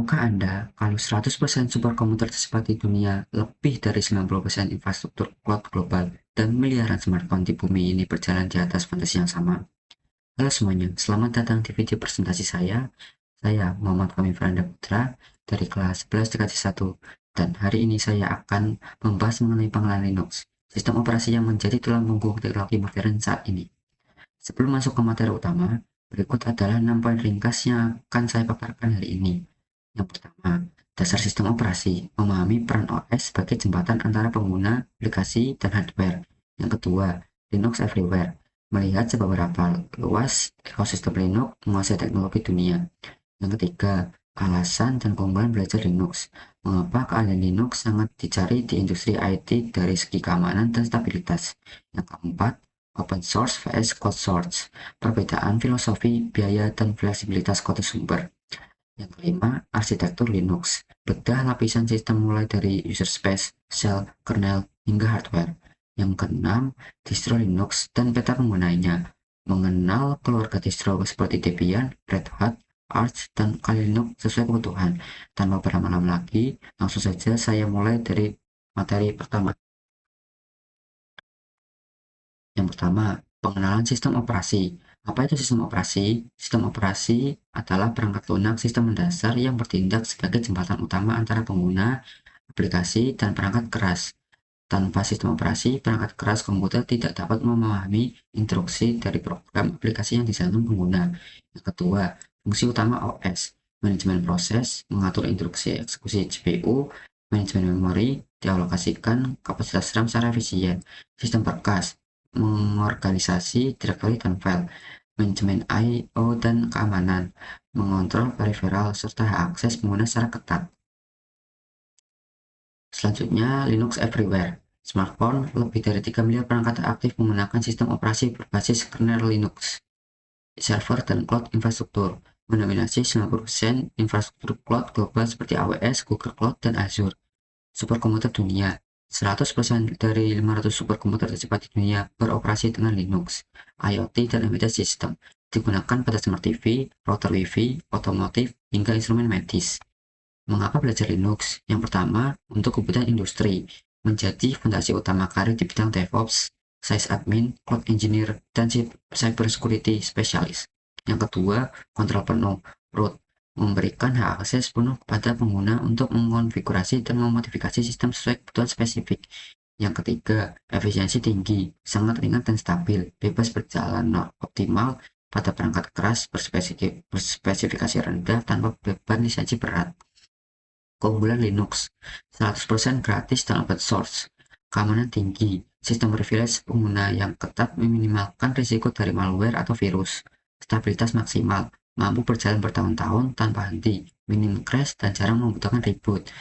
Tahukah Anda kalau 100% superkomputer tersebar di dunia, lebih dari 90% infrastruktur cloud global, dan miliaran smartphone di bumi ini berjalan di atas fondasi yang sama? Halo semuanya, selamat datang di video presentasi saya. Saya Muhammad Fahmi Franda Putra dari kelas 11 dekati 1, dan hari ini saya akan membahas mengenai pengenalan Linux, sistem operasi yang menjadi tulang punggung teknologi modern saat ini. Sebelum masuk ke materi utama, berikut adalah 6 poin ringkas yang akan saya paparkan hari ini. Yang pertama, dasar sistem operasi, memahami peran OS sebagai jembatan antara pengguna, aplikasi, dan hardware. Yang kedua, Linux Everywhere, melihat seberapa luas ekosistem Linux menguasai teknologi dunia. Yang ketiga, alasan dan keunggulan belajar Linux, mengapa keahlian Linux sangat dicari di industri IT dari segi keamanan dan stabilitas. Yang keempat, open source vs closed source, perbedaan filosofi, biaya, dan fleksibilitas kode sumber. Yang kelima, arsitektur Linux. Bedah lapisan sistem mulai dari user space, shell, kernel, hingga hardware. Yang keenam, distro Linux dan peta penggunanya. Mengenal keluarga distro seperti Debian, Red Hat, Arch, dan Kali Linux sesuai kebutuhan. Tanpa berlama-lama lagi, langsung saja saya mulai dari materi pertama. Yang pertama, pengenalan sistem operasi. Apa itu sistem operasi? Sistem operasi adalah perangkat lunak sistem mendasar yang bertindak sebagai jembatan utama antara pengguna, aplikasi, dan perangkat keras. Tanpa sistem operasi, perangkat keras komputer tidak dapat memahami instruksi dari program aplikasi yang dijalankan pengguna. Yang kedua, fungsi utama OS, manajemen proses, mengatur instruksi eksekusi CPU, manajemen memori, dialokasikan kapasitas RAM secara efisien, sistem berkas, mengorganisasi direktori dan file, manajemen I/O dan keamanan, mengontrol peripheral, serta hak akses pengguna secara ketat. Selanjutnya, Linux Everywhere. Smartphone, lebih dari 3 miliar perangkat aktif menggunakan sistem operasi berbasis kernel Linux. Server dan cloud infrastruktur mendominasi 90% infrastruktur cloud global seperti AWS, Google Cloud, dan Azure. Superkomputer dunia, 100% dari 500 superkomputer tercepat di dunia beroperasi dengan Linux. IoT dan embedded system digunakan pada smart TV, router Wi-Fi, otomotif, hingga instrumen medis. Mengapa belajar Linux? Yang pertama, untuk kebutuhan industri, menjadi fondasi utama karir di bidang DevOps, sysadmin, cloud engineer, dan cybersecurity specialist. Yang kedua, kontrol penuh, root, memberikan hak akses penuh kepada pengguna untuk mengonfigurasi dan memodifikasi sistem sesuai kebutuhan spesifik. Yang ketiga, efisiensi tinggi, sangat ringan dan stabil, bebas berjalan optimal pada perangkat keras berspesifikasi rendah tanpa beban lisensi berat. Keunggulan Linux, 100% gratis dan open source, keamanan tinggi, sistem privilege pengguna yang ketat meminimalkan risiko dari malware atau virus, stabilitas maksimal, mampu berjalan bertahun-tahun tanpa henti, minim crash dan jarang membutuhkan reboot,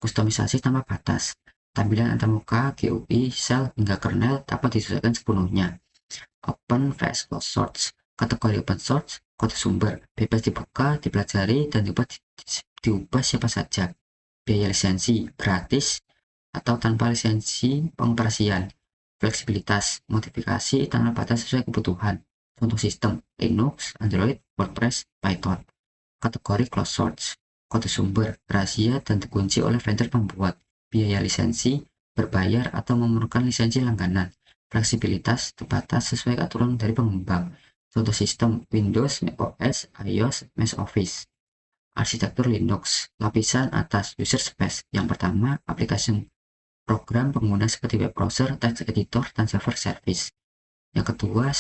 kustomisasi tanpa batas, tampilan antarmuka, GUI, shell, hingga kernel dapat disesuaikan sepenuhnya. Open vs closed source, kategori open source, kode sumber, bebas dibuka, dipelajari, dan diubah siapa saja. Biaya lisensi, gratis, atau tanpa lisensi pengoperasian. Fleksibilitas, modifikasi tanpa batas sesuai kebutuhan. Contoh sistem, Linux, Android, WordPress, Python. Kategori closed source, kode sumber, rahasia, dan dikunci oleh vendor pembuat. Biaya lisensi, berbayar atau memerlukan lisensi langganan. Fleksibilitas terbatas sesuai aturan dari pengembang. Contoh sistem, Windows, macOS, iOS, Mac Office. Arsitektur Linux, lapisan atas user space. Yang pertama, aplikasi program pengguna seperti web browser, text editor, dan server service. Yang kedua,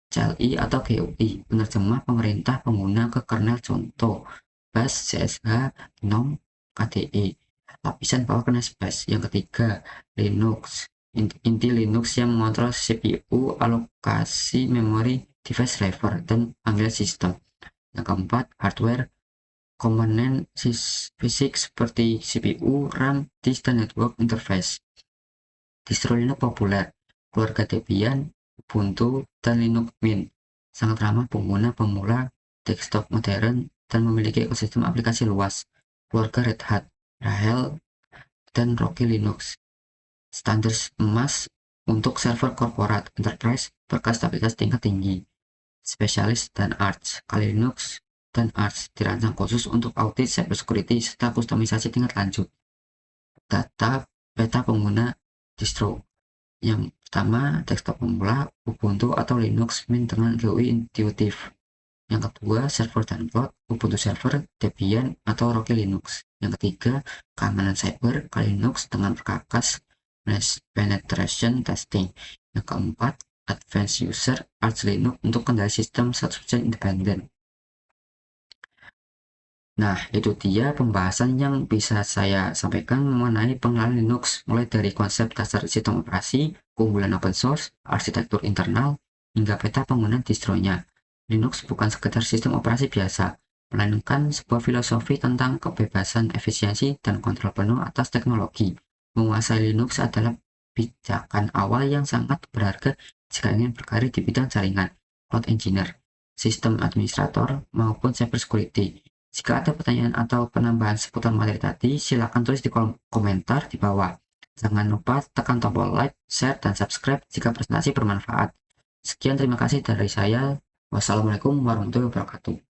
CLI atau GUI, penerjemah pemerintah pengguna ke kernel, contoh Bash, CSH, GNOME, KDE. Lapisan bawah kernel space. Yang ketiga, Linux, inti Linux yang mengontrol CPU, alokasi memori, device driver, dan panggilan sistem. Yang keempat, hardware, komponen fisik seperti CPU, RAM, disk, dan network interface. Distro Linux populer, keluarga Debian, Ubuntu, dan Linux Mint, sangat ramah pengguna pemula, desktop modern, dan memiliki ekosistem aplikasi luas. Keluarga Red Hat, Rahel, dan Rocky Linux, standar emas untuk server korporat, enterprise, berkas stabilitas tingkat tinggi. Spesialis dan Arch, Kali Linux, dan Arch dirancang khusus untuk audit cybersecurity serta kustomisasi tingkat lanjut. Data peta pengguna distro. Yang pertama, desktop pemula, Ubuntu atau Linux Mint dengan GUI intuitif. Yang kedua, server dan cloud, Ubuntu Server, Debian, atau Rocky Linux. Yang ketiga, keamanan cyber, Kali Linux dengan perkakas penetration testing. Yang keempat, advanced user, Arch Linux untuk kendali sistem 100% independen. Nah, itu dia pembahasan yang bisa saya sampaikan mengenai pengenalan Linux, mulai dari konsep dasar sistem operasi, keunggulan open source, arsitektur internal, hingga peta penggunaan distronya. Linux bukan sekedar sistem operasi biasa, melainkan sebuah filosofi tentang kebebasan, efisiensi, dan kontrol penuh atas teknologi. Menguasai Linux adalah pijakan awal yang sangat berharga jika ingin berkarir di bidang jaringan, cloud engineer, sistem administrator, maupun cybersecurity. Jika ada pertanyaan atau penambahan seputar materi tadi, silakan tulis di kolom komentar di bawah. Jangan lupa tekan tombol like, share, dan subscribe jika presentasi bermanfaat. Sekian, terima kasih dari saya. Wassalamualaikum warahmatullahi wabarakatuh.